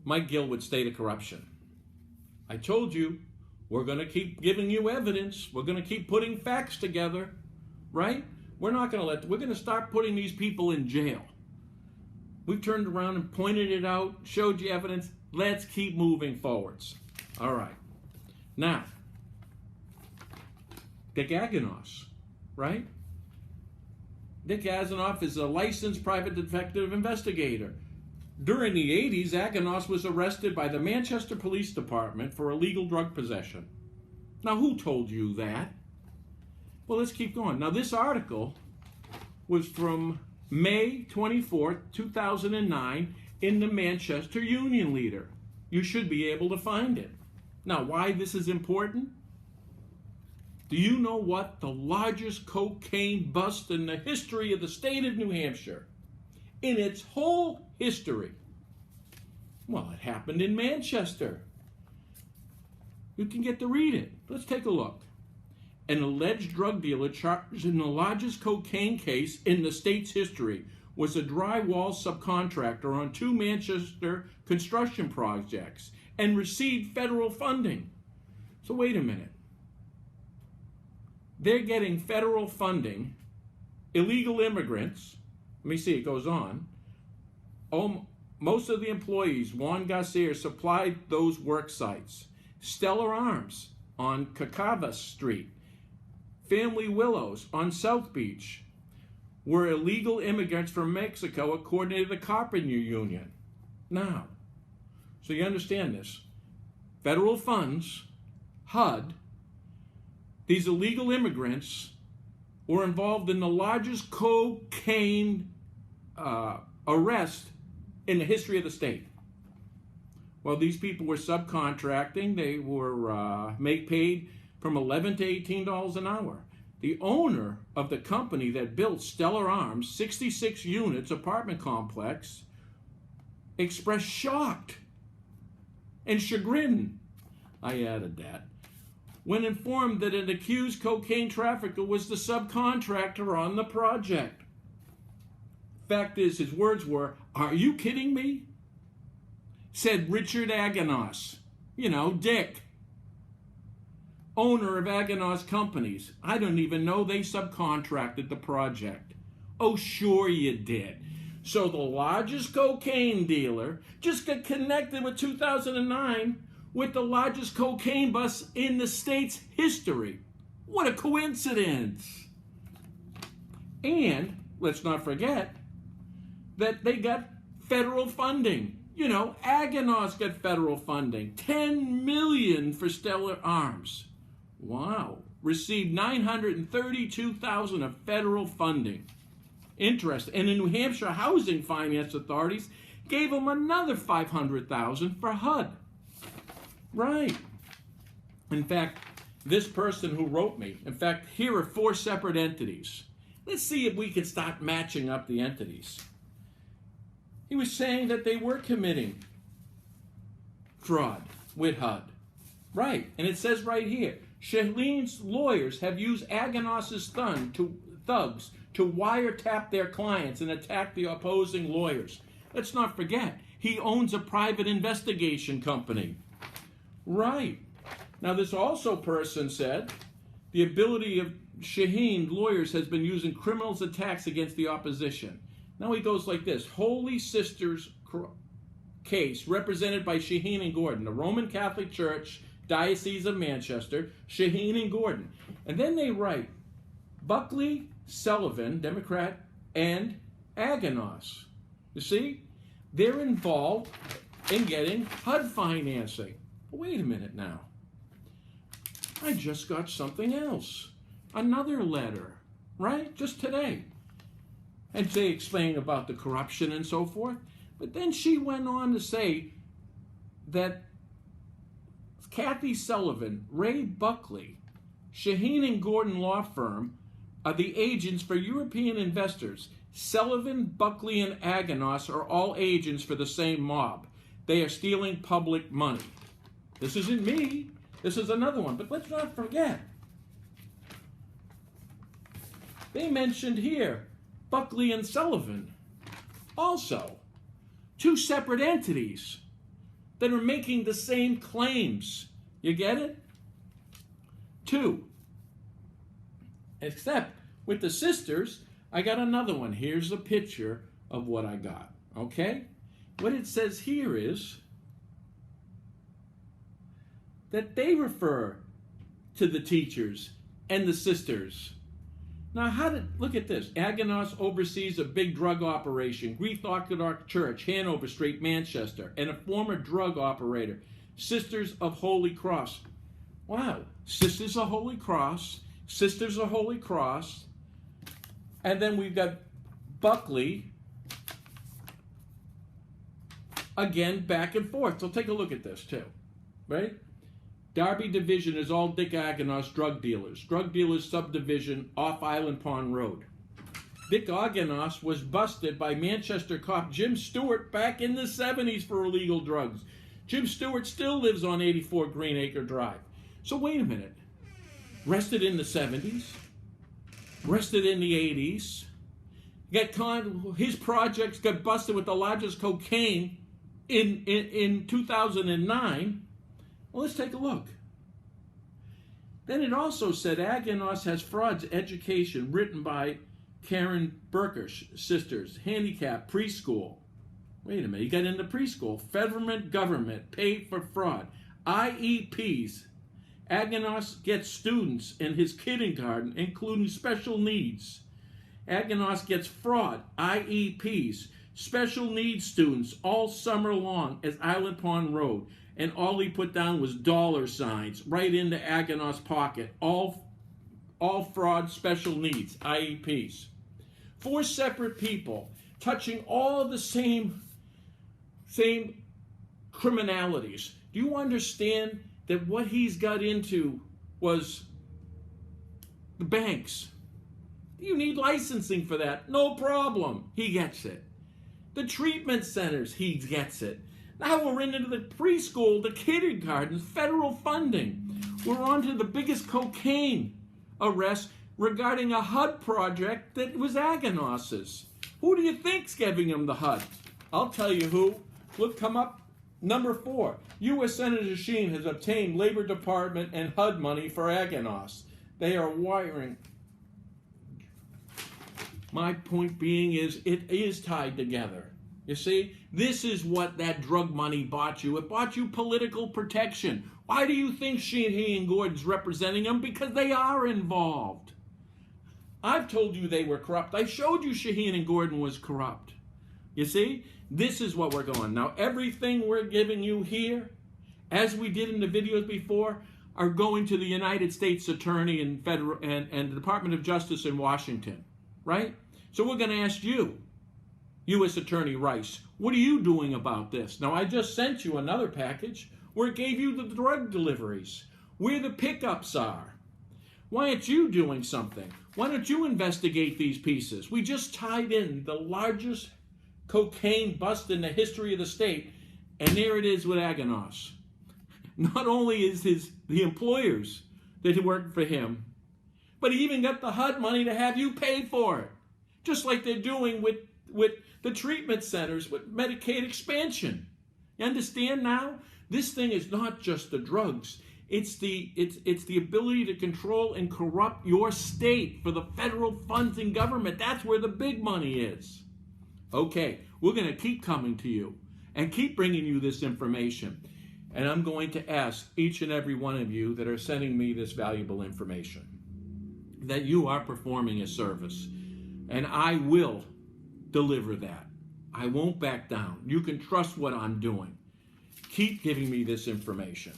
Mike Gill with State of Corruption. I told you, we're going to keep giving you evidence. We're going to keep putting facts together, right? We're going to start putting these people in jail. We've turned around and pointed it out, showed you evidence. Let's keep moving forwards. All right. Now, Dick Aganos, right? Dick Aganos is a licensed private detective investigator. During the 80s, Aganos was arrested by the Manchester Police Department for illegal drug possession. Now, who told you that? Well, let's keep going. Now, this article was from May 24th, 2009 in the Manchester Union Leader. You should be able to find it. Now, why this is important? Do you know what the largest cocaine bust in the history of the state of New Hampshire? In its whole history. Well, it happened in Manchester. You can get to read it. Let's take a look. An alleged drug dealer charged in the largest cocaine case in the state's history was a drywall subcontractor on 2 Manchester construction projects and received federal funding. So wait a minute. They're getting federal funding, illegal immigrants. Let me see, it goes on. Most of the employees, Juan Garcia, supplied those work sites. Stellar Arms on Cacava Street, Family Willows on South Beach were illegal immigrants from Mexico, according to the Carpenter Union. Now, so you understand this. Federal funds, HUD, these illegal immigrants were involved in the largest cocaine arrest in the history of the state. Well, these people were subcontracting. They were paid from $11 to $18 an hour. The owner of the company that built Stellar Arms, 66 units apartment complex, expressed shock and chagrin, I added that, when informed that an accused cocaine trafficker was the subcontractor on the project. Fact is, his words were, "Are you kidding me?" Said Richard Aganos, Dick, owner of Aganos Companies. I don't even know they subcontracted the project. Oh, sure you did. So the largest cocaine dealer just got connected with 2009 with the largest cocaine bust in the state's history. What a coincidence. And let's not forget that they got federal funding. Aganos got federal funding. $10 million for Stellar Arms. Wow. Received $932,000 of federal funding. Interesting. And the New Hampshire Housing Finance Authorities gave them another $500,000 for HUD. Right. In fact, this person who wrote me, here are 4 separate entities. Let's see if we can start matching up the entities. He was saying that they were committing fraud with HUD. Right. And it says right here, Shaheen's lawyers have used Aganos' thugs to wiretap their clients and attack the opposing lawyers. Let's not forget, he owns a private investigation company. Right. Now, this also person said the ability of Shaheen lawyers has been used in criminals' attacks against the opposition. Now he goes like this. Holy Sisters case represented by Shaheen and Gordon, the Roman Catholic Church, Diocese of Manchester, Shaheen and Gordon. And then they write, Buckley, Sullivan, Democrat, and Aganos. You see? They're involved in getting HUD financing. But wait a minute now. I just got something else. Another letter, right? Just today. And they explain about the corruption and so forth. But then she went on to say that Kathy Sullivan, Ray Buckley, Shaheen and Gordon law firm are the agents for European investors. Sullivan, Buckley, and Aganos are all agents for the same mob. They are stealing public money. This isn't me. This is another one. But let's not forget. They mentioned here Buckley and Sullivan. Also, 2 separate entities. that are making the same claims. You get it? 2. Except with the sisters, I got another one. Here's a picture of what I got. Okay? What it says here is that they refer to the teachers and the sisters. Now, look at this. Aganos oversees a big drug operation, Greek Orthodox Church, Hanover Street, Manchester, and a former drug operator, Sisters of Holy Cross. Wow. Sisters of Holy Cross, Sisters of Holy Cross. And then we've got Buckley, again, back and forth. So take a look at this, too. Right? Derby Division is all Dick Aganos drug dealers. Drug dealers subdivision off Island Pond Road. Dick Aganos was busted by Manchester cop Jim Stewart back in the 70s for illegal drugs. Jim Stewart still lives on 84 Greenacre Drive. So wait a minute. Arrested in the 70s. Arrested in the 80s. His projects got busted with the largest cocaine in 2009. Well, let's take a look. Then it also said Aganos has frauds education written by Karen Burkish, sisters, handicap, preschool. Wait a minute, you got into preschool. Federal government paid for fraud. IEPs. Aganos gets students in his kindergarten, including special needs. Aganos gets fraud. IEPs. Special needs students all summer long as Island Pond Road. And all he put down was $signs right into Aganos' pocket. All fraud, special needs, IEPs. 4 separate people touching all the same criminalities. Do you understand that what he's got into was the banks? You need licensing for that. No problem. He gets it. The treatment centers, he gets it. Now we're into the preschool, the kindergarten, federal funding. We're on to the biggest cocaine arrest regarding a HUD project that was Aganos's. Who do you think's giving him the HUD? I'll tell you who. Look, come up. Number 4. U.S. Senator Sheen has obtained Labor Department and HUD money for Aganos. They are wiring. My point being is it is tied together. You see, this is what that drug money bought you. It bought you political protection. Why do you think Sheehan and Gordon's representing them? Because they are involved. I've told you they were corrupt. I showed you Sheehan and Gordon was corrupt. You see, this is what we're going. Now, everything we're giving you here, as we did in the videos before, are going to the United States Attorney and Federal and the Department of Justice in Washington, right? So we're going to ask you, U.S. Attorney Rice, what are you doing about this? Now, I just sent you another package where it gave you the drug deliveries, where the pickups are. Why aren't you doing something? Why don't you investigate these pieces? We just tied in the largest cocaine bust in the history of the state, and there it is with Aganos. Not only is the employers that work for him, but he even got the HUD money to have you pay for it, just like they're doing with the treatment centers with Medicaid expansion. You understand now? This thing is not just the drugs. It's the ability to control and corrupt your state for the federal funds and government. That's where the big money is. Okay, we're going to keep coming to you and keep bringing you this information. And I'm going to ask each and every one of you that are sending me this valuable information that you are performing a service. And I will deliver that. I won't back down. You can trust what I'm doing. Keep giving me this information.